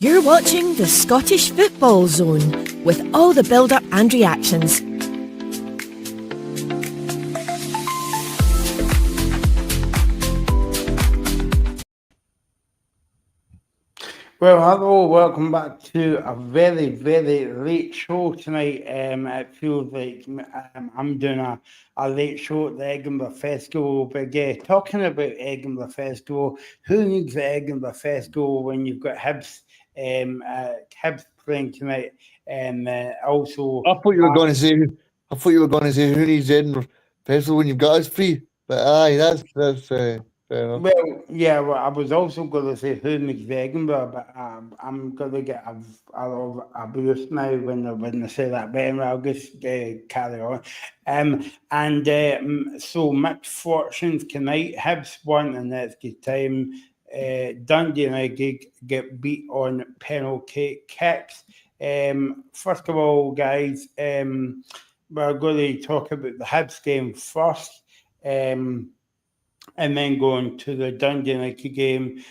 You're watching the Scottish Football Zone with all the build-up and reactions. Well, hello, welcome back to a very, very late show tonight. It feels like I'm doing a late show at the Edinburgh Festival. But yeah, talking about Edinburgh Festival, who needs the Edinburgh Festival when you've got Hibs, Hibs playing tonight? And also, I thought you were going to say. Who needs Edinburgh Festival when you've got us free? But aye, that's fair enough. Well, yeah, well, I was also going to say who makes the Edinburgh, but I'm going to get a boost now when I say that. But anyway, I'll just carry on. So mixed fortunes tonight. Hibs won in extra time. Dundee United get beat on penalty kicks. First of all, guys, we're going to talk about the Hibs game first. And then going to the Dundee United game.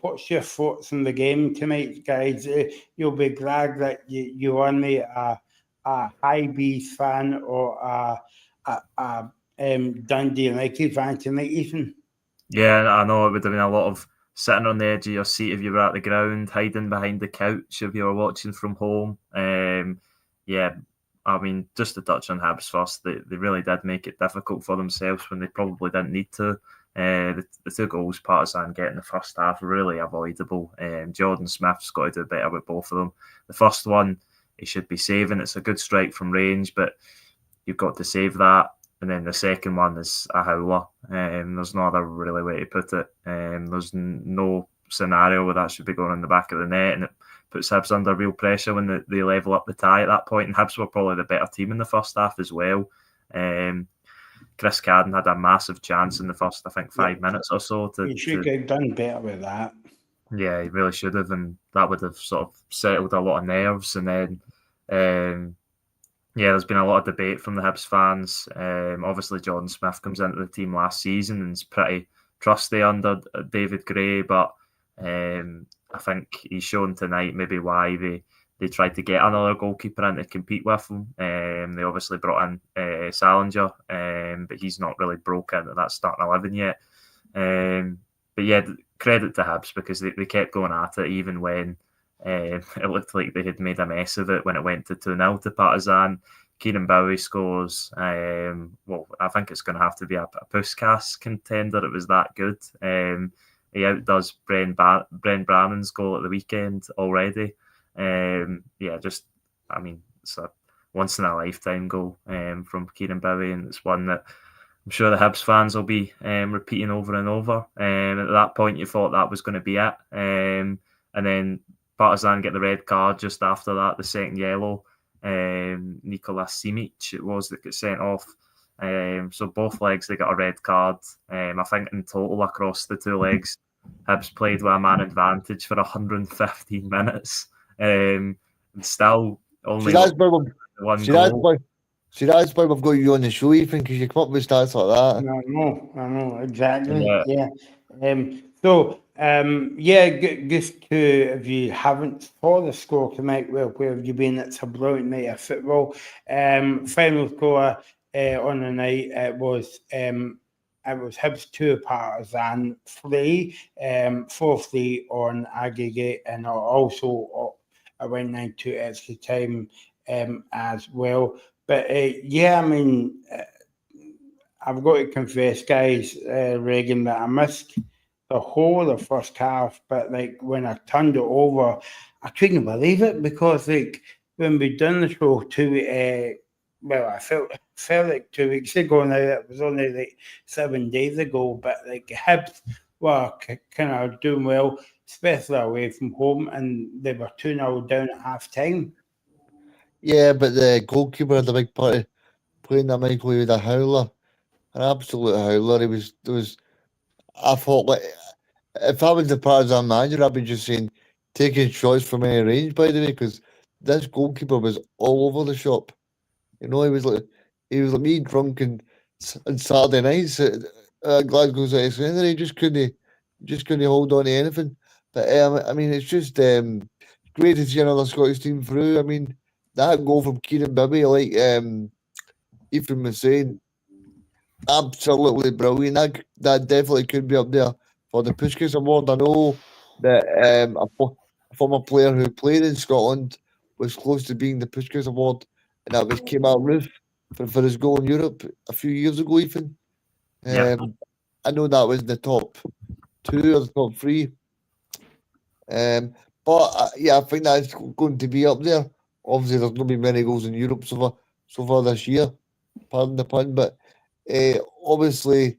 What's your thoughts on the game tonight, guys? You'll be glad that you won me a Hibs fan or a Dundee United fan tonight, Ethan. Yeah, I know it would have been a lot of sitting on the edge of your seat if you were at the ground, hiding behind the couch if you were watching from home. Yeah, I mean, just to touch on Hibs first, they really did make it difficult for themselves when they probably didn't need to. The two goals Partizan get in the first half are really avoidable. Jordan Smith's got to do better with both of them. The first one, he should be saving. It's a good strike from range, but you've got to save that. And then the second one is a howler. There's no other really way to put it. There's no scenario where that should be going in the back of the net, and it puts Hibs under real pressure when they level up the tie at that point. And Hibs were probably the better team in the first half as well. Chris Cadden had a massive chance in the first, I think, 5 minutes or so. He should have done better with that. Yeah, he really should have, and that would have sort of settled a lot of nerves. And then, there's been a lot of debate from the Hibs fans. Obviously, Jordan Smith comes into the team last season and is pretty trusty under David Gray, but I think he's shown tonight maybe why they tried to get another goalkeeper in to compete with him. They obviously brought in Salinger, but he's not really broke into that starting 11 yet. But yeah, credit to Hibs because they kept going at it even when it looked like they had made a mess of it when it went to 2-0 to Partizan. Kieran Bowie scores. Well, I think it's going to have to be a Puskas contender. It was that good. He outdoes Bren Brannan's goal at the weekend already. It's a once in a lifetime goal from Kieran Bowie, and it's one that I'm sure the Hibs fans will be repeating over and over. At that point, you thought that was going to be it. And then Partizan get the red card just after that, the second yellow. Nikola Simic, it was that got sent off. So both legs, they got a red card. I think in total across the two legs, Hibs played with a man advantage for 115 minutes. And still only one goal. See, that's why we've got you on the show, Ethan, because you come up with stats like that. I know, exactly. Yeah. Just to, if you haven't saw the score tonight, where have you been? It's a brilliant night of football. Final score on the night, it was Hibs 2, Partizan 3, 4-3 on aggregate, and also I went into extra time as well. But I've got to confess, guys, Reagan, that I missed the whole of the first half. But like when I turned it over, I couldn't believe it because like when we done the show I felt like 2 weeks ago now. It was only like 7 days ago. But like Hibs were kind of doing well, especially away from home, and they were 2-0 down at half time. Yeah, but the goalkeeper had a big part of playing that Michael with a howler, an absolute howler. I thought, like, if I was the Partizan manager, I'd be just saying, taking shots from any range, by the way, because this goalkeeper was all over the shop. You know, he was like me drunk on Saturday nights at Glasgow City Centre. He just couldn't hold on to anything. But I mean, it's just great to see another Scottish team through. I mean, that goal from Kieran Bibby, like Ethan was saying, absolutely brilliant. That definitely could be up there for the Puskás Award. I know that a former player who played in Scotland was close to being the Puskás Award, and that was Kemal Roof for his goal in Europe a few years ago, Ethan. Yeah. I know that was in the top 2 or the top 3. But yeah, I think that's going to be up there. Obviously, there's not been many goals in Europe so far this year. Pardon the pun, but obviously,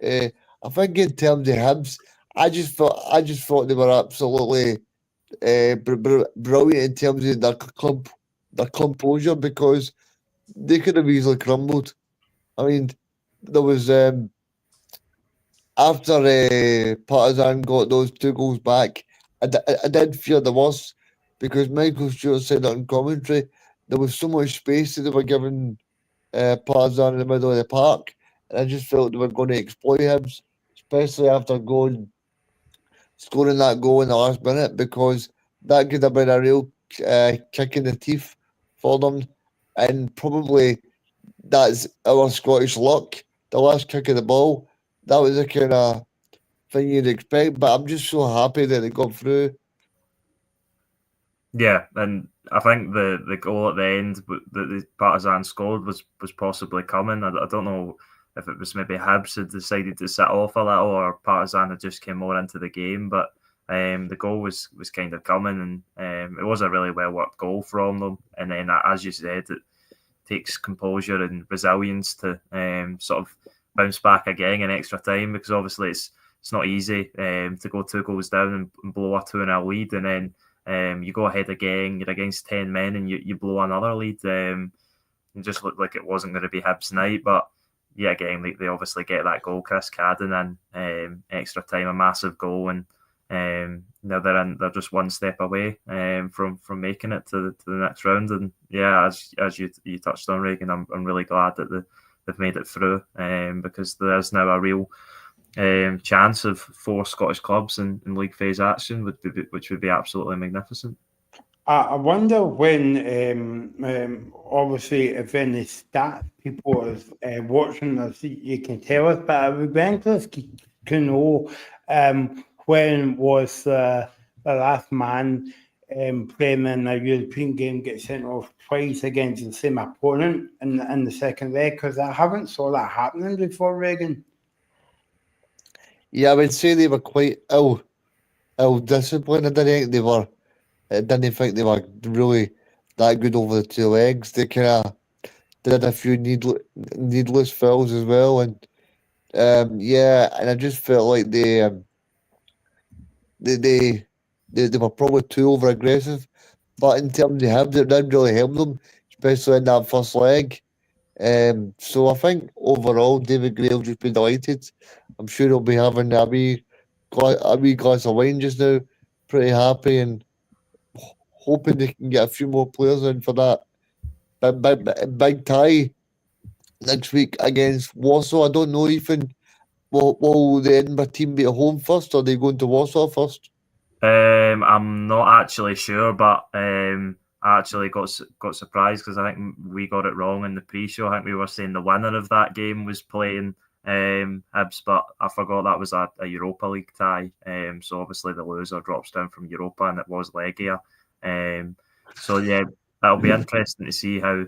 I think in terms of Hibs, I just thought they were absolutely brilliant in terms of their composure, because they could have easily crumbled. I mean, there was after Partizan got those 2 goals back, I did fear the worst, because Michael Stewart said that in commentary. There was so much space that they were giving Partizan in the middle of the park, and I just felt they were going to exploit Hibs, especially after scoring that goal in the last minute, because that could have been a real kick in the teeth for them, and probably that's our Scottish luck. The last kick of the ball, that was the kind of thing you'd expect, but I'm just so happy that they got through. Yeah, and I think the goal at the end that the Partizan scored was possibly coming. I don't know if it was maybe Hibs had decided to sit off a little, or Partizan had just came more into the game, but the goal was kind of coming, and it was a really well worked goal from them. And then, as you said, it takes composure and resilience to sort of bounce back again in extra time, because obviously it's not easy to go 2 goals down and blow a 2-0 lead, and then you go ahead again, you're against 10 men, and you blow another lead. It just looked like it wasn't going to be Hibs' night, but yeah, again, they obviously get that goal, Chris Cadden, in extra time, a massive goal, and now they're just one step away from making it to the next round. And yeah, as you touched on, Reagan, I'm really glad that they've made it through, because there is now a real chance of 4 Scottish clubs in league phase action, which would be absolutely magnificent. I wonder when, obviously, if any stat people is watching this, you can tell us, but it would be interesting to know when was the last man playing in a European game get sent off twice against the same opponent in the second leg, because I haven't saw that happening before, Reagan. Yeah, I would say they were quite ill disciplined. I didn't think they were really that good over the 2 legs. They kind of did a few needless fouls as well, and yeah, and I just felt like they were probably too over aggressive. But in terms of Hibs, it did really help them, especially in that first leg. So I think overall, David Gray will just be delighted. I'm sure he'll be having a wee glass of wine just now, pretty happy, and hoping they can get a few more players in for that big tie next week against Warsaw. I don't know, Ethan. Will the Edinburgh team be at home first, or are they going to Warsaw first? I'm not actually sure, but I actually got surprised, because I think we got it wrong in the pre-show. I think we were saying the winner of that game was playing Hibs, but I forgot that was a Europa League tie. So obviously the loser drops down from Europa, and it was Legia. So yeah, that'll be interesting to see how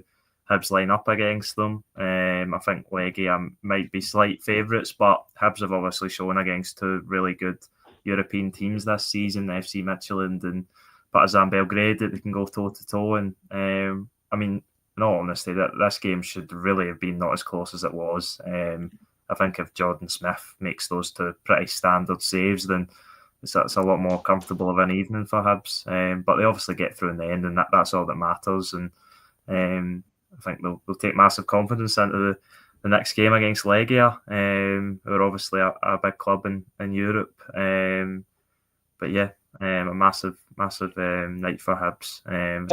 Hibs line up against them. I think Legia might be slight favourites, but Hibs have obviously shown against 2 really good European teams this season, FC Midtjylland and Partizan Belgrade, that they can go toe to toe. And I mean, in all honesty, that this game should really have been not as close as it was. I think if Jordan Smith makes those 2 pretty standard saves, then it's a lot more comfortable of an evening for Hibs. But they obviously get through in the end, and that's all that matters. And I think they'll take massive confidence into the next game against Legia, who are obviously a big club in Europe. But yeah, a massive night for Hibs. And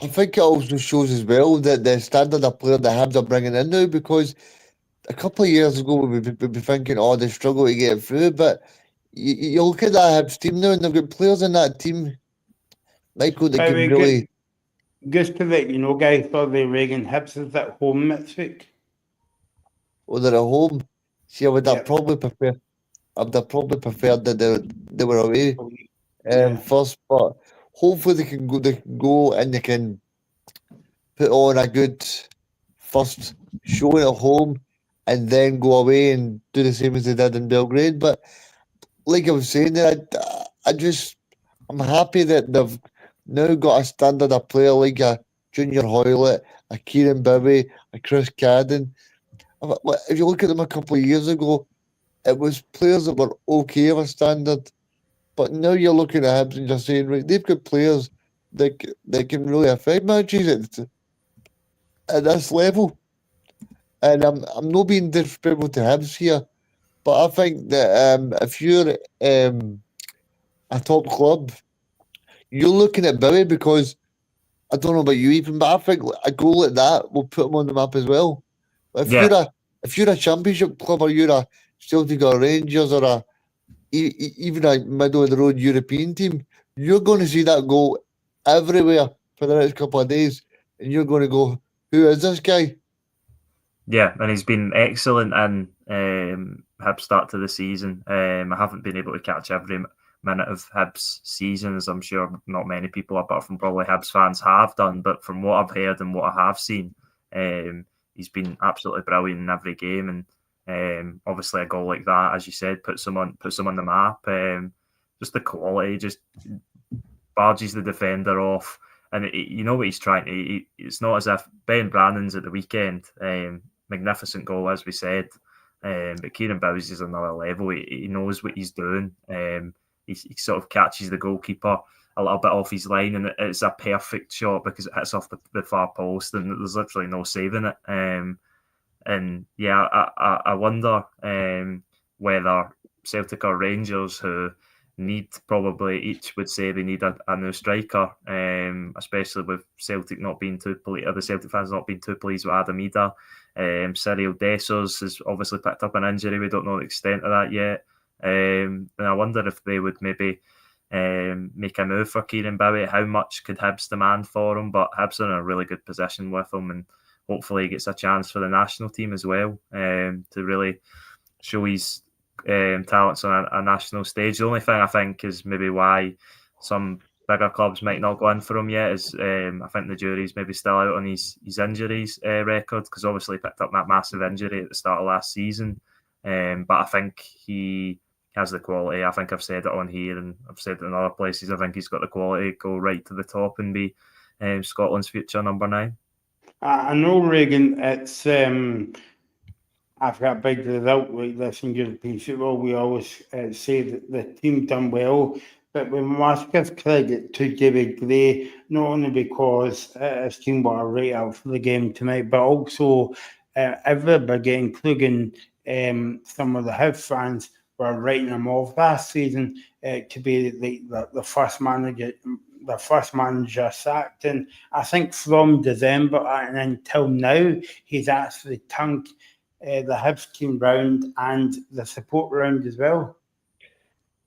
I think it also shows as well that the standard of player that Hibs are bringing in now, because a couple of years ago we'd be thinking, oh, they struggle to get through, but you look at that Hibs team now, and they've got players in that team, Michael, that By the can way, really. just to let you know, guys, for the Reagan Hibs is at home next week. Well, they're at home. See, I would have Yep. probably preferred. I would have probably preferred that they were away Yeah. first, but hopefully they can go. They can go and they can put on a good first showing at home, and then go away and do the same as they did in Belgrade. But like I was saying, I'm happy that they've now got a standard of player like a Junior Hoylett, a Kieran Bowie, a Chris Cadden. If you look at them a couple of years ago, it was players that were okay of a standard. But now you're looking at Hibs and you're saying, right, they've got players that can really affect matches at this level. And I'm not being disrespectful to Hibs here, but I think that if you're a top club, you're looking at Bowie because I don't know about you even, but I think a goal like that will put him on the map as well. If Yeah. you're a championship club or you're a Celtic or Rangers or even a middle of the road European team, you're going to see that goal everywhere for the next couple of days, and you're going to go, "Who is this guy?" Yeah, and he's been excellent in Hibs start to the season. I haven't been able to catch every minute of Hibs season, as I'm sure not many people, apart from probably Hibs fans, have done. But from what I've heard and what I have seen, he's been absolutely brilliant in every game. And obviously, a goal like that, as you said, puts him on the map. Just the quality, just barges the defender off. And you know what he's trying to. It's not as if Ben Brannan's at the weekend. Magnificent goal, as we said. But Kieran Bowes is another level. He knows what he's doing. He sort of catches the goalkeeper a little bit off his line, and it's a perfect shot because it hits off the far post, and there's literally no saving it. And yeah, I wonder whether Celtic or Rangers, who probably each would say they need a new striker, especially with Celtic not being too pleased, or the Celtic fans not being too pleased with Adam Ida. Cyril Dessers has obviously picked up an injury. We don't know the extent of that yet. And I wonder if they would maybe make a move for Kieran Bowie. How much could Hibs demand for him? But Hibs are in a really good position with him, and hopefully he gets a chance for the national team as well, to really show his talents on a national stage. The only thing I think is maybe why some bigger clubs might not go in for him yet is I think the jury's maybe still out on his injuries record, because obviously he picked up that massive injury at the start of last season. But I think he has the quality. I think I've said it on here and I've said it in other places. I think he's got the quality to go right to the top and be Scotland's future number 9. I know, Reagan, it's after a big result like this in European football, we always say that the team done well, but we must give credit to David Gray, not only because his team were right out for the game tonight, but also everybody, including some of the Hibs fans, were writing him off last season to be the first manager sacked. And I think from December and until now, he's actually turned the Hibs team round and the support round as well.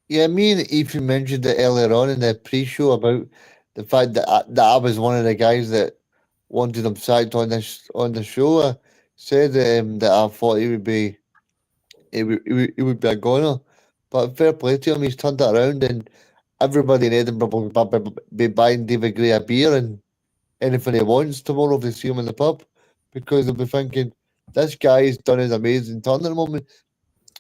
Yeah, me and Ethan mentioned it earlier on in the pre-show about the fact that I was one of the guys that wanted him sacked on the show. I said that I thought he would be a goner, but fair play to him, he's turned it around, and everybody in Edinburgh will be buying David Gray a beer and anything he wants tomorrow if they see him in the pub, because they'll be thinking, this guy's done his amazing turn at the moment.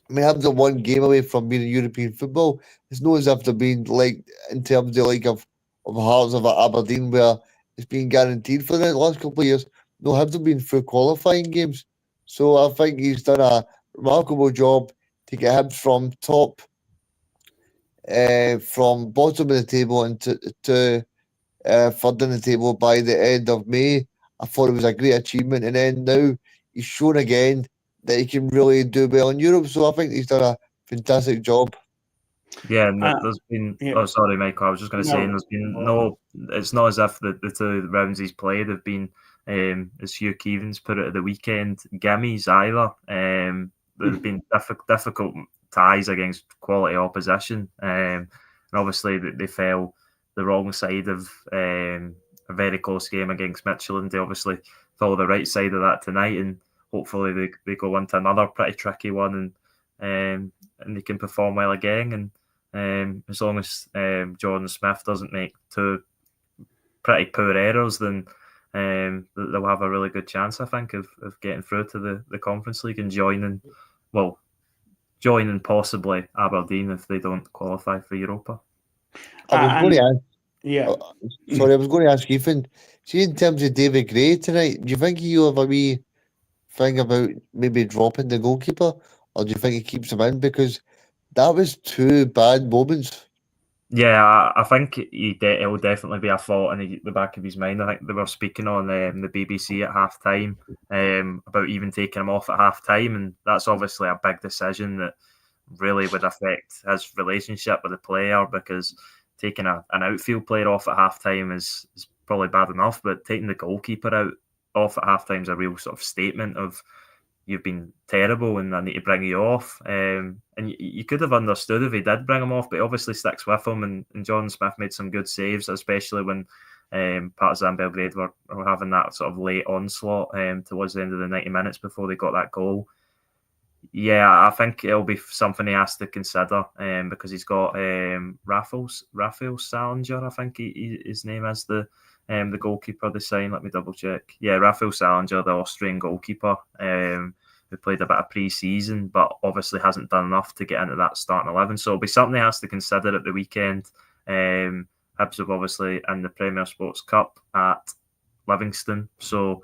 I mean, having one game away from being in European football, it's not as if they've been like in terms of Hearts of Aberdeen, where it's been guaranteed for the last couple of years. No, have been through qualifying games. So I think he's done a remarkable job to get him from top, from bottom of the table and to third in the table by the end of May. I thought it was a great achievement, and then now he's shown again that he can really do well in Europe. So I think he's done a fantastic job. Yeah, and there's been. yeah. Oh, sorry, Michael. I was just going to say, there's been no. It's not as if the 2 rounds he's played have been, as Hugh Keevans put it at the weekend, gimmies either. there's been difficult ties against quality opposition, and obviously they fell the wrong side of a very close game against Midtjylland. They obviously follow the right side of that tonight, and hopefully they go into another pretty tricky one, and they can perform well again. And as long as Jordan Smith doesn't make two pretty poor errors, then they'll have a really good chance, I think, of getting through to the Conference League and joining possibly Aberdeen if they don't qualify for Europa. I was going to ask. Yeah. Sorry, I was going to ask Ethan. See, in terms of David Gray tonight, do you think he'll have a wee thing about maybe dropping the goalkeeper, or do you think he keeps him in? Because that was two bad moments. Yeah, I think it'll definitely be a thought in the back of his mind. I think they were speaking on the BBC at half time about even taking him off at half time, and that's obviously a big decision that really would affect his relationship with the player, because taking an outfield player off at half time is probably bad enough, but taking the goalkeeper off at half time is a real sort of statement of, you've been terrible and I need to bring you off. And you could have understood if he did bring him off, but he obviously sticks with him. And John Smith made some good saves, especially when Partizan Belgrade were having that sort of late onslaught towards the end of the 90 minutes before they got that goal. Yeah, I think it'll be something he has to consider because he's got Rafael Salinger, I think his name is, the goalkeeper they signed. Let me double check. Yeah, Rafael Salinger, the Austrian goalkeeper, who played a bit of pre-season, but obviously hasn't done enough to get into that starting 11. So it'll be something he has to consider at the weekend. Hibs have obviously in the Premier Sports Cup at Livingston, so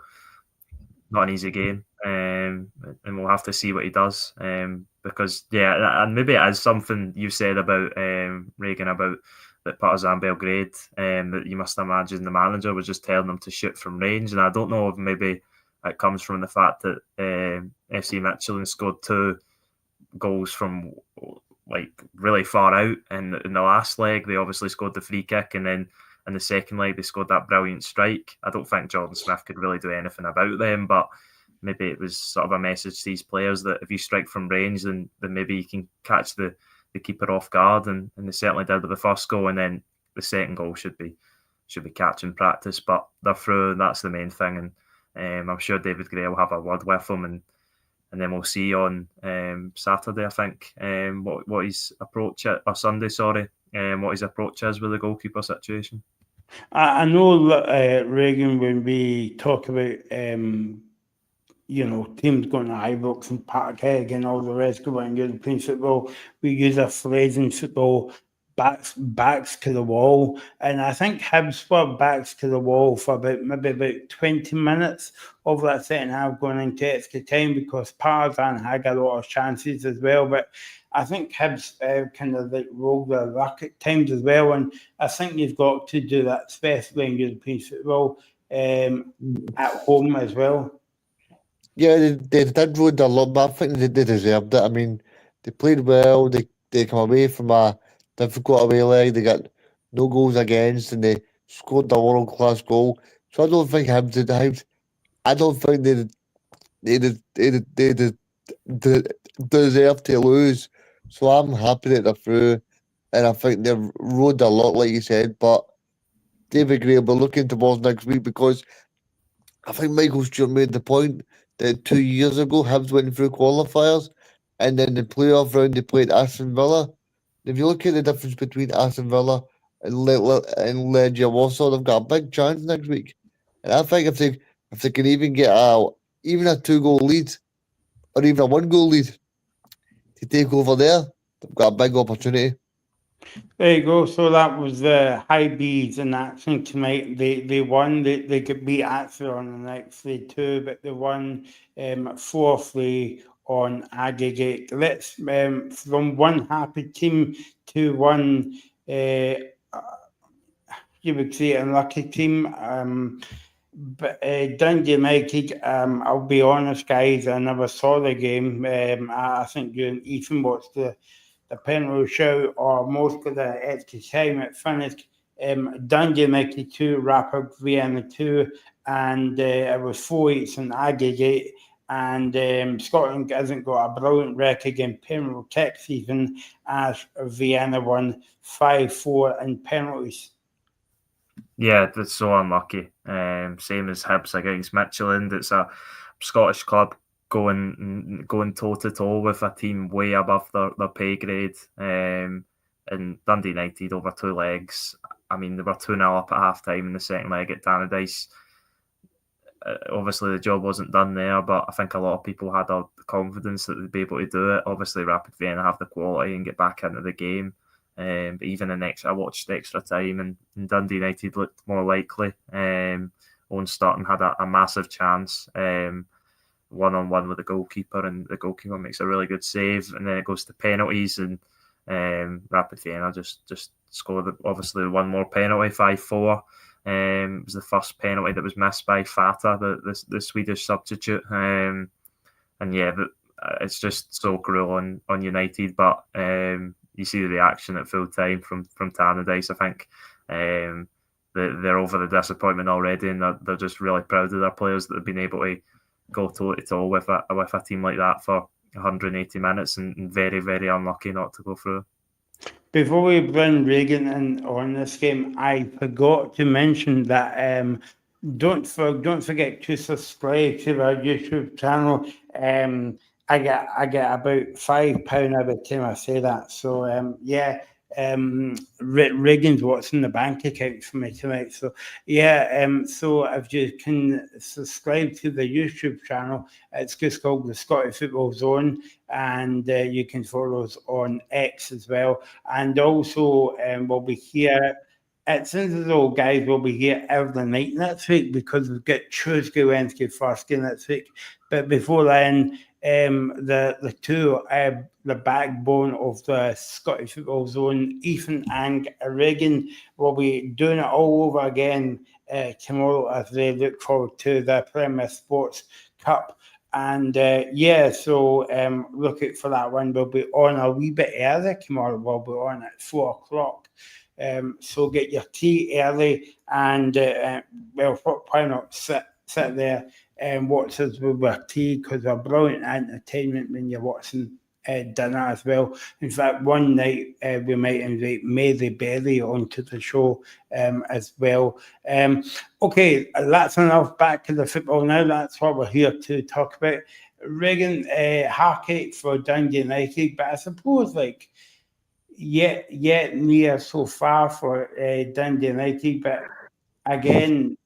not an easy game. And we'll have to see what he does. Because, yeah, and maybe it is something you said about Reagan, about that Partizan Belgrade, that you must imagine the manager was just telling them to shoot from range. And I don't know if maybe it comes from the fact that FC Midtjylland scored 2 goals from like really far out. And in the last leg, they obviously scored the free kick, and then in the second leg, they scored that brilliant strike. I don't think Jordan Smith could really do anything about them, but maybe it was sort of a message to these players that if you strike from range, then maybe you can catch the keeper off guard, and they certainly did with the first goal, and then the second goal should be catch in practice. But they're through, and that's the main thing. And I'm sure David Gray will have a word with them, and then we'll see on Saturday, I think, what his approach is, or Sunday, sorry, what his approach is with the goalkeeper situation. I know, Reagan, when we talk about teams going to Ibrox and Parkhead and all the rest of it in European football, we use a phrase in football, backs to the wall. And I think Hibs were backs to the wall for about 20 minutes of that second half going into extra time, because Partizan had a lot of chances as well. But I think Hibs kind of like rolled their luck at times as well. And I think you've got to do that, especially in European football, at home as well. Yeah, they did roll their luck, but I think they deserved it. I mean, they played well. They come away from a difficult away leg. They got no goals against, and they scored a world-class goal. So I don't think Hibs. I don't think they deserve to lose. So I'm happy that they're through, and I think they've rode their luck, like you said. But David Gray will be looking towards next week, because I think Michael Stewart made the point that 2 years ago Hibs went through qualifiers, and then the playoff round they played Aston Villa. If you look at the difference between Aston Villa and Legia Warsaw, they've got a big chance next week. And I think if they can even get even a 2-goal lead, or even a 1-goal lead, to take over there, they've got a big opportunity. There you go. So that was the Hibs in action tonight. They won. They could beat Athlone on the next 3-2, but they won 4-3 on aggregate. Let's from one happy team to one you would say unlucky team. But Dundee United, I'll be honest, guys, I never saw the game. I think you and Ethan watched the penalty shout, or most of the extra time it finished. Dundee United 2, Rapid Vienna 2, and it was 4-8 in aggregate. And Scotland hasn't got a brilliant record in penalty kicks, even as Vienna won 5-4 in penalties. Yeah, that's so unlucky. Same as Hibs against Midtjylland. It's a Scottish club going toe to toe with a team way above their pay grade. And Dundee United over 2 legs. I mean, they were 2-0 up at half time in the second leg at Tannadice. Obviously, the job wasn't done there, but I think a lot of people had the confidence that they'd be able to do it. Obviously, Rapid Vienna have the quality and get back into the game. But even I watched the extra time, and Dundee United looked more likely. Owen Sturton had a massive chance, 1-on-1 with the goalkeeper, and the goalkeeper makes a really good save, and then it goes to penalties, and Rapid Vienna just scored obviously one more penalty, 5-4. It was the first penalty that was missed by Fata, the Swedish substitute. And yeah, it's just so cruel on United. But you see the reaction at full time from Tannadice. I think they're over the disappointment already, and they're just really proud of their players that have been able to go toe to toe with a team like that for 180 minutes, and very, very unlucky not to go through. Before we bring Regan in on this game, I forgot to mention that don't forget to subscribe to our YouTube channel. I get about £5 every time I say that. So yeah. Regan's what's in the bank account for me tonight. So yeah, so if you can subscribe to the YouTube channel, it's just called the Scottish Football Zone, and you can follow us on X as well. And also we'll be here. It seems as though guys will be here every night next week, because we've got Tuesday, Wednesday, Thursday next week. But before then, the two the backbone of the Scottish Football Zone, Ethan and Regan, will be doing it all over again tomorrow as they look forward to the Premier Sports Cup. And so look out for that one. We'll be on a wee bit early tomorrow. We'll be on at 4:00. So get your tea early, and why not sit there and watch us with our tea, because we're brilliant entertainment when you're watching dinner as well. In fact, one night we might invite Mary Berry onto the show as well. Okay, that's enough. Back to the football now. That's what we're here to talk about. Regan, heartache for Dundee United, but I suppose yet near so far for Dundee United, but again,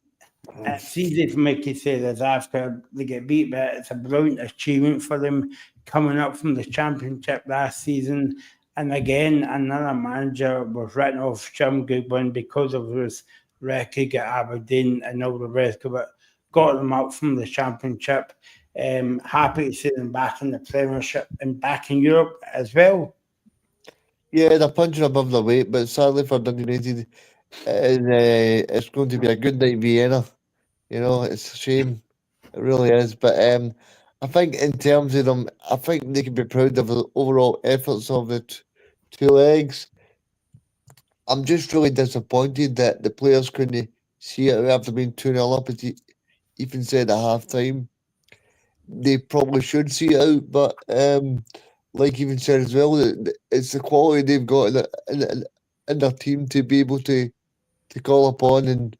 it's easy for me to say that after they get beat, but it's a brilliant achievement for them coming up from the Championship last season. And again, another manager was written off, Jim Goodwin, because of his record at Aberdeen and all the rest of it. Got them up from the Championship. Happy to see them back in the Premiership and back in Europe as well. Yeah, they're punching above their weight, but sadly for Dundee United, it's going to be a good night in Vienna. You know, it's a shame. It really is. But I think in terms of them, I think they can be proud of the overall efforts of the two legs. I'm just really disappointed that the players couldn't see it after being 2-0 up, as even said at half time. They probably should see it out, but like even said as well, it's the quality they've got in their team to be able to call upon, and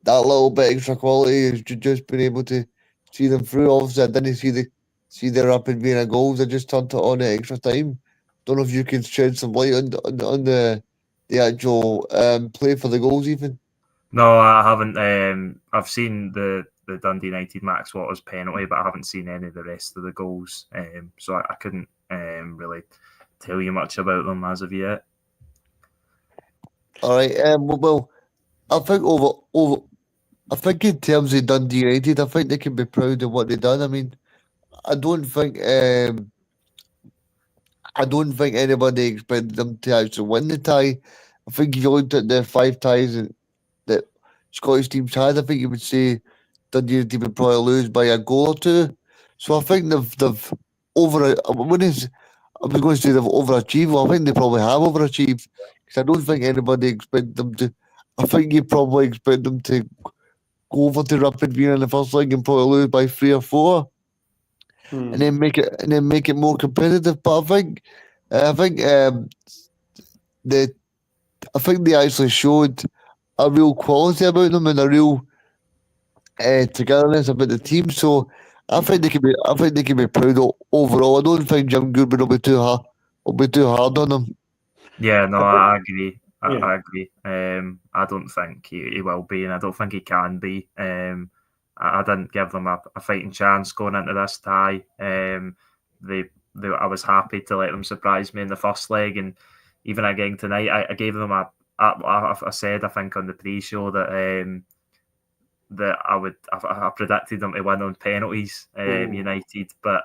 that little bit extra quality is just been able to see them through. Obviously, I didn't see the Rapid Vienna goals. I just turned it on at extra time. Don't know if you can shed some light on the actual play for the goals, even. No, I haven't. I've seen the Dundee United Max Waters penalty, but I haven't seen any of the rest of the goals. So I couldn't really tell you much about them as of yet. All right. Well, I think I think in terms of Dundee United, I think they can be proud of what they've done. I mean, I don't think anybody expected them to actually win the tie. I think if you looked at the 5 ties that Scottish teams had, I think you would say Dundee United would probably lose by a goal or two. So I think they've I was going to say they've overachieved. Well, I think they probably have overachieved, because I don't think anybody expected them to. I think you probably expect them to go over to Rapid Vienna in the first leg and probably lose by 3 or 4. and then make it more competitive. But I think the I think they actually showed a real quality about them and a real togetherness about the team. So I think they can be proud overall. I don't think Jim Goodwin will be too hard on them. Yeah, no, I agree. Yeah. I agree. I don't think he will be, and I don't think he can be. I didn't give them a fighting chance going into this tie. I was happy to let them surprise me in the first leg, and even again tonight, I gave them I said, I think on the pre-show that that I predicted them to win on penalties, United, but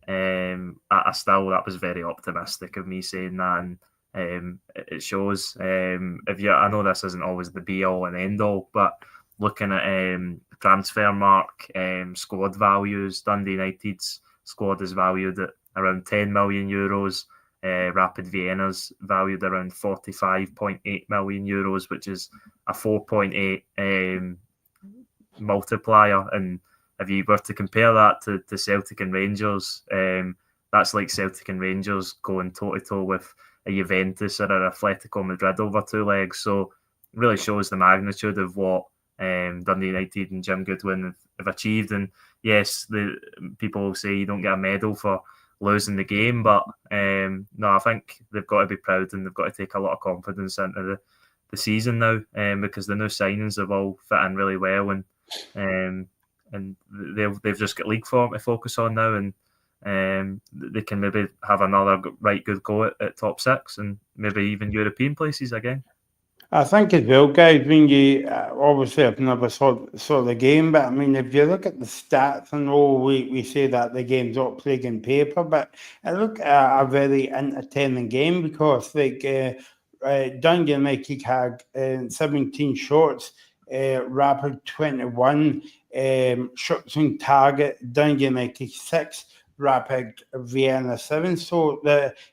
I still, that was very optimistic of me saying that, and it shows. I know this isn't always the be all and end all, but looking at transfer mark, squad values, Dundee United's squad is valued at around €10 million. Rapid Vienna's valued around €45.8 million, which is a 4.8 multiplier. And if you were to compare that to Celtic and Rangers, that's like Celtic and Rangers going toe-to-toe with a Juventus or an Atletico Madrid over 2 legs. So it really shows the magnitude of what Dundee United and Jim Goodwin have achieved. And yes, the people say you don't get a medal for losing the game, but no, I think they've got to be proud and they've got to take a lot of confidence into the season now, because the new signings have all fit in really well, and they've just got league form to focus on now, and they can maybe have another right good go at top 6 and maybe even European places again. I think as well, guys, when you obviously I've never saw the game, but I mean, if you look at the stats, and all we say that the game's not played in paper, but I look at a very entertaining game because Dundee United had 17 shots, Rapid 21, shots on target, Dundee United 6. Rapid Vienna 7. So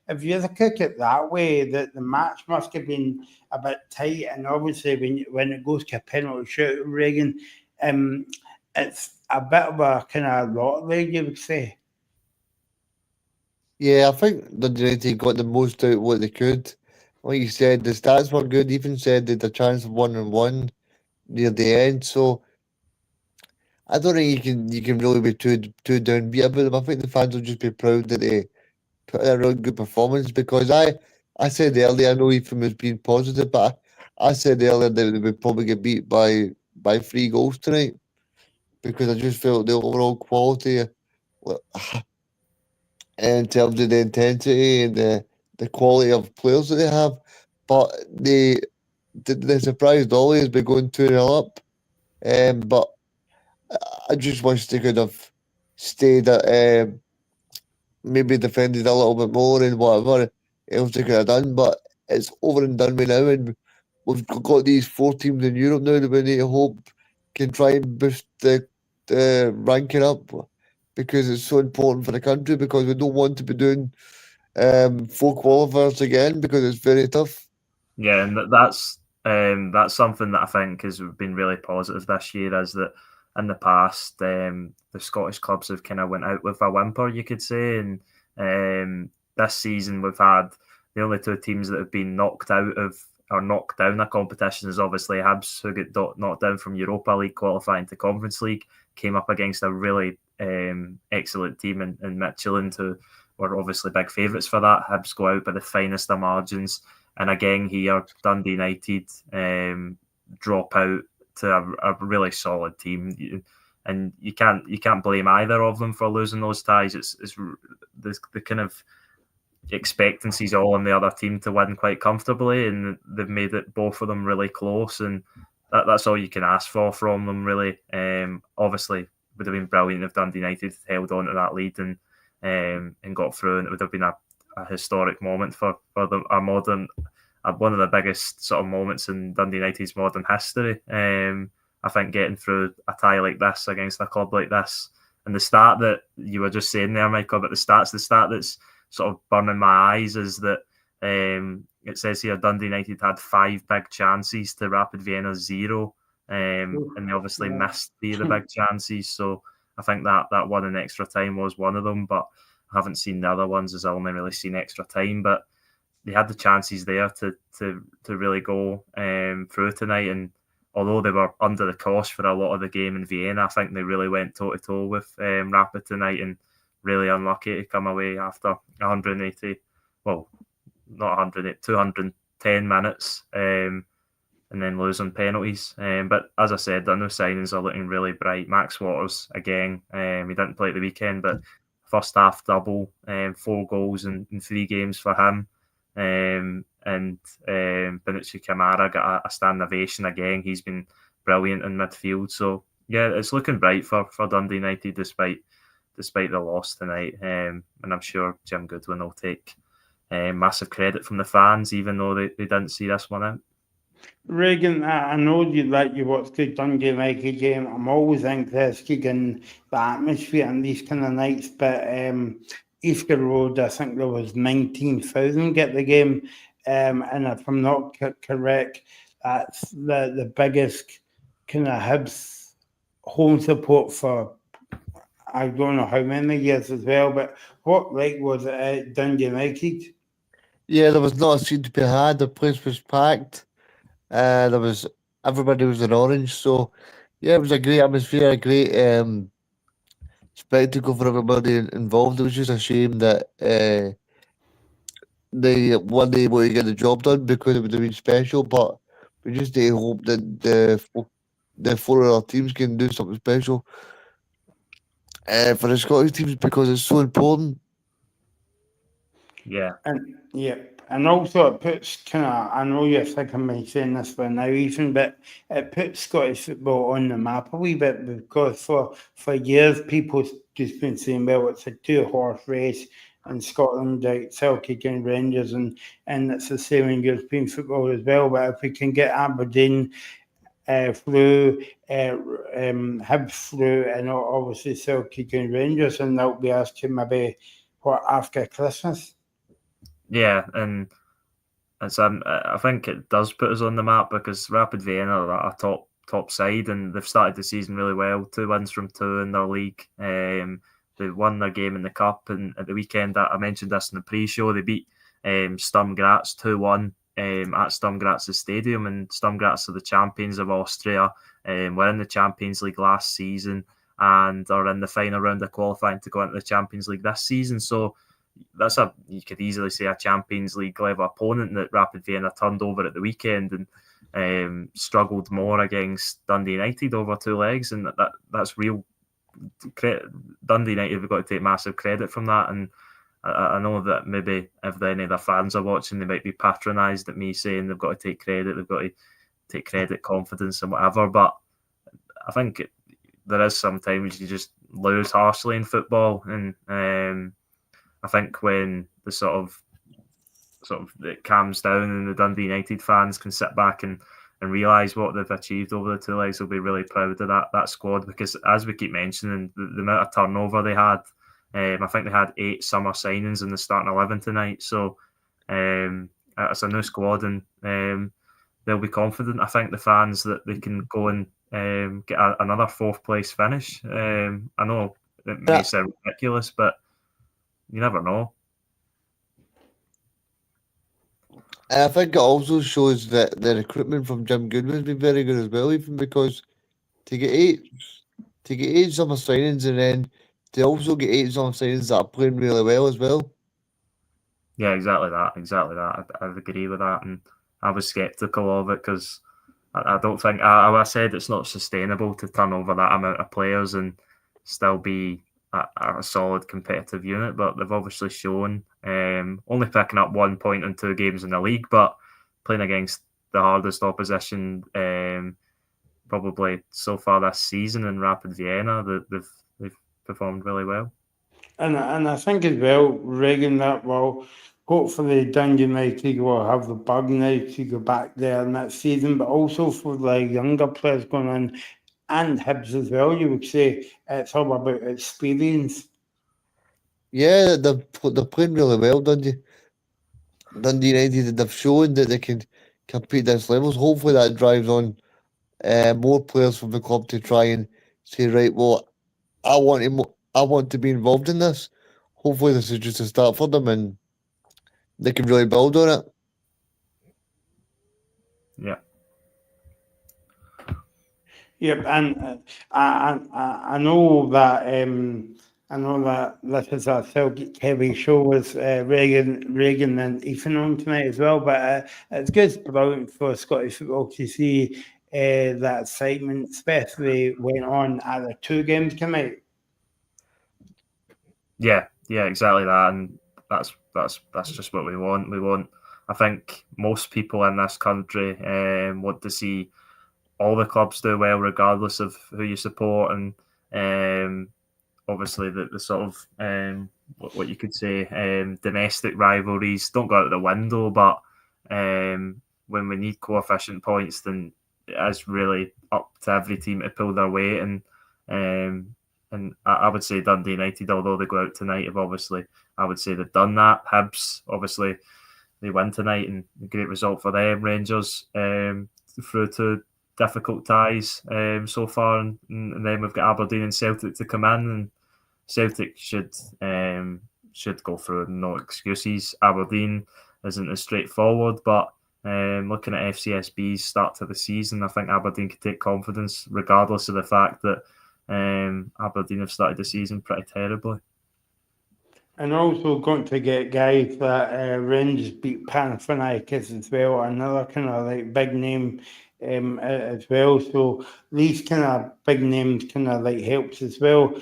if you look at it that way, that the match must have been a bit tight, and obviously when it goes to a penalty shootout, Reagan, it's a bit of a kind of lottery, you would say. Yeah, I think the United got the most out of what they could. Like you said, the stats were good. Even said they had a chance of 1-1 near the end. So I don't think you can really be too downbeat about them. I think the fans will just be proud that they put in a really good performance, because I said earlier, I know Ethan was being positive, but I said earlier that they would probably get beat by 3 goals tonight, because I just felt the overall quality in terms of the intensity and the quality of players that they have. But the surprise dolly has been going 2-0 up. But I just wish they could have stayed at maybe defended a little bit more and whatever else they could have done. But it's over and done with now, and we've got these 4 teams in Europe now that we need to hope can try and boost the ranking up, because it's so important for the country, because we don't want to be doing 4 qualifiers again, because it's very tough. Yeah, and that's something that I think has been really positive this year, is that in the past, the Scottish clubs have kind of went out with a whimper, you could say, and this season we've had the only 2 teams that have been knocked out of or knocked down a competition is obviously Hibs, who got knocked down from Europa League qualifying to Conference League, came up against a really excellent team in Midtjylland, who were obviously big favourites for that. Hibs go out by the finest of margins, and again here Dundee United drop out to a really solid team, and you can't blame either of them for losing those ties. It's the kind of expectancies all on the other team to win quite comfortably, and they've made it, both of them, really close, and that's all you can ask for from them, really. Obviously would have been brilliant if Dundee United held on to that lead and got through, and it would have been a historic moment for them, one of the biggest sort of moments in Dundee United's modern history. I think getting through a tie like this against a club like this, and the start that you were just saying there, Michael, about the start that's sort of burning my eyes is that it says here Dundee United had 5 big chances to Rapid Vienna's 0, and they obviously missed the big chances. So I think that one in extra time was one of them, but I haven't seen the other ones as I only really seen extra time. But they had the chances there to really go through tonight, and although they were under the cosh for a lot of the game in Vienna, I think they really went toe to toe with Rapid tonight, and really unlucky to come away after 180, well, not 180, 210 minutes, and then losing penalties. But as I said, the new signings are looking really bright. Max Waters, again, he didn't play at the weekend, but first half double, 4 goals in 3 games for him. And Benucci Kamara got a standing ovation again. He's been brilliant in midfield. So, yeah, it's looking bright for Dundee United despite the loss tonight. And I'm sure Jim Goodwin will take massive credit from the fans, even though they didn't see this one out. Regan, I know you watched the Dundee United game. I'm always interested in the atmosphere and these kind of nights, but Easter Road, I think there was 19,000 at the game, and if I'm not correct, that's the biggest kind of Hibs home support for I don't know how many years as well, but what was it at Dundee United? Yeah, there was not a seat to be had. The place was packed. Everybody was in orange, so yeah, it was a great atmosphere, a great spectacle for everybody involved. It was just a shame that they weren't able to get the job done because it would have been special. But we just need to hope that the 4 other teams can do something special for the Scottish teams because it's so important. Yeah. And also it puts I know you're sick of me saying this for now, Ethan, but it puts Scottish football on the map a wee bit because for years people just been saying, well, it's a 2-horse race in Scotland, like Celtic and Rangers, and it's the same in European football as well. But if we can get Aberdeen through, Hibs through, and obviously Celtic and Rangers, and that'll be us to maybe after Christmas. Yeah, and it's I think it does put us on the map because Rapid Vienna are a top side, and they've started the season really well. 2 wins from 2 in their league. They won their game in the cup, and at the weekend, I mentioned this in the pre-show, they beat Sturm Graz 2-1 at Sturm Graz's stadium, and Sturm Graz are the champions of Austria. Were in the Champions League last season and are in the final round of qualifying to go into the Champions League this season. So that's you could easily say a Champions League level opponent that Rapid Vienna turned over at the weekend and struggled more against Dundee United over 2 legs, and that's real credit. Dundee United have got to take massive credit from that, and I know that maybe if any of their fans are watching, they might be patronised at me saying they've got to take credit, they've got to take credit, confidence and whatever, but I think there is sometimes you just lose harshly in football, and I think when the sort of it calms down and the Dundee United fans can sit back and realise what they've achieved over the 2 legs, they'll be really proud of that squad, because as we keep mentioning, the amount of turnover they had, I think they had 8 summer signings in the starting 11 tonight, so it's a new squad, and they'll be confident, I think, the fans, that they can go and get another 4th place finish. I know it may sound ridiculous, but you never know. I think it also shows that the recruitment from Jim Goodwin has been very good as well, even because to get 8 summer signings and then to also get 8 summer signings that are playing really well as well. Yeah, exactly that. I agree with that, and I was sceptical of it because I don't think I said it's not sustainable to turn over that amount of players and still be a solid competitive unit, but they've obviously shown only picking up 1 point in 2 games in the league, but playing against the hardest opposition probably so far this season in Rapid Vienna, they've performed really well. And I think as well, Regan, that hopefully Dundee United will have the bug now to go back there next season, but also for the younger players going on, and Hibs as well, you would say it's all about experience. Yeah, they're playing really well, Dundee United. They've shown that they can compete at this levels. Hopefully that drives on more players from the club to try and say, right, well, I want to be involved in this. Hopefully, this is just a start for them, and they can really build on it. Yeah. Yep, and I know that this is a Celtic heavy show with Reagan and Ethan on tonight as well. But it's good, brilliant for Scottish football to see that excitement, especially when on at the 2 games tonight. Yeah, exactly that, and that's just what we want. We want. I think most people in this country want to see all the clubs do well, regardless of who you support, and obviously the sort of what you could say domestic rivalries don't go out the window. But when we need coefficient points, then it's really up to every team to pull their weight. And I would say Dundee United, although they go out tonight, have obviously, I would say they've done that. Hibs, obviously, they win tonight, and a great result for them. Rangers through to difficult ties so far, and then we've got Aberdeen and Celtic to come in, and Celtic should go through, no excuses. Aberdeen isn't as straightforward, but looking at FCSB's start to the season, I think Aberdeen could take confidence, regardless of the fact that Aberdeen have started the season pretty terribly. And also going to get guys that Rangers beat Panathinaikos as well, another kind of like big name as well. So these kind of big names kind of like helps as well.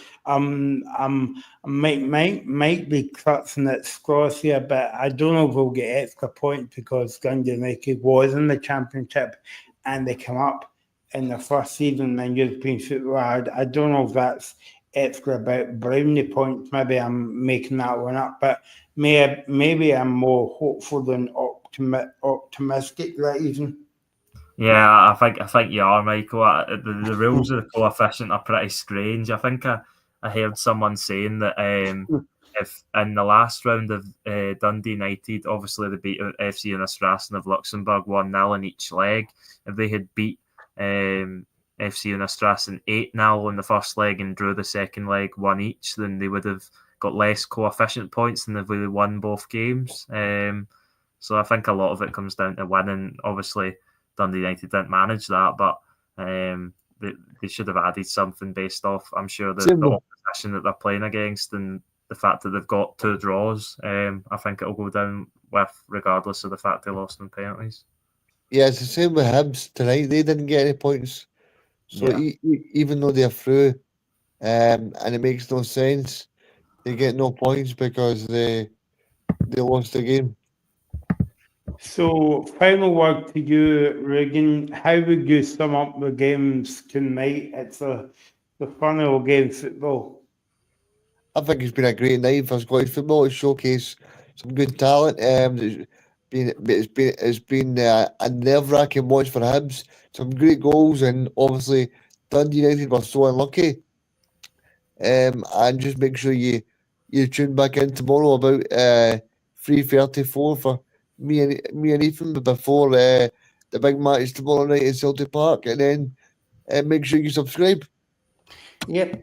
Might be clutching at straws here, but I don't know if we'll get extra points because Dundee United was in the Championship and they come up in the first season in European football. I don't know if that's extra about brownie points. Maybe I'm making that one up, but maybe I'm more hopeful than optimistic that even. Yeah, I think you are, Michael. The rules of the coefficient are pretty strange. I think I heard someone saying that if in the last round of Dundee United, obviously they beat FC Unistrassen of Luxembourg 1-0 in each leg. If they had beat FC Unistrassen 8-0 in the first leg and drew the second leg 1 each, then they would have got less coefficient points than if they won both games. So I think a lot of it comes down to winning. Obviously, Dundee United didn't manage that, but they should have added something based off, I'm sure, the opposition that they're playing against and the fact that they've got 2 draws. I think it'll go down with, regardless of the fact they lost in penalties. Yeah, it's the same with Hibs tonight. They didn't get any points. So even though they're through, and it makes no sense, they get no points because they lost the game. So, final word to you, Regan. How would you sum up the games tonight? It's the final game of football. I think it's been a great night for Scottish football. It's showcased some good talent. It's been a nerve-wracking watch for Hibs. Some great goals, and obviously Dundee United were so unlucky. And just make sure you tune back in tomorrow about 3:34 for me and Ethan before the big match tomorrow night in Celtic Park, and then make sure you subscribe. Yep.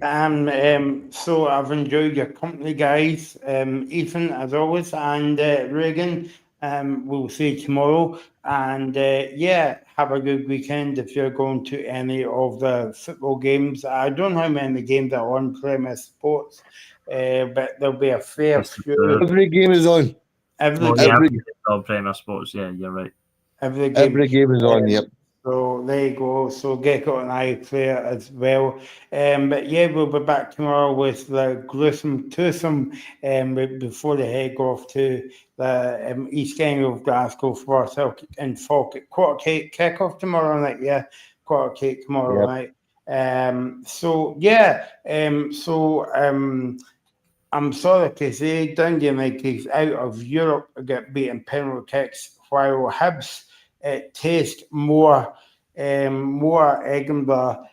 So I've enjoyed your company, guys. Ethan, as always, and Regan. We'll see you tomorrow. And have a good weekend if you're going to any of the football games. I don't know how many games are on Premier Sports, but there'll be a fair few. Every game is on. Every game on Premier Sports. Yeah, you're right. Every game is on. Yep. So there you go. So Gecko and I play as well. But yeah, we'll be back tomorrow with the gruesome twosome before they head off to the East End of Glasgow for Celtic and Falkirk. Quarter cake kick-off tomorrow night. Yeah, quarter cake tomorrow night. I'm sorry to say Dundee United out of Europe get beaten penalty kicks, while Hibs taste more Edinburgh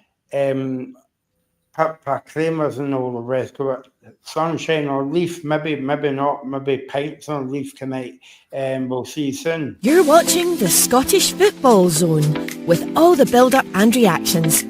Kramers and all the rest of it. Sunshine or Leaf, maybe not, maybe pints on Leaf tonight. We'll see you soon. You're watching the Scottish Football Zone with all the build-up and reactions.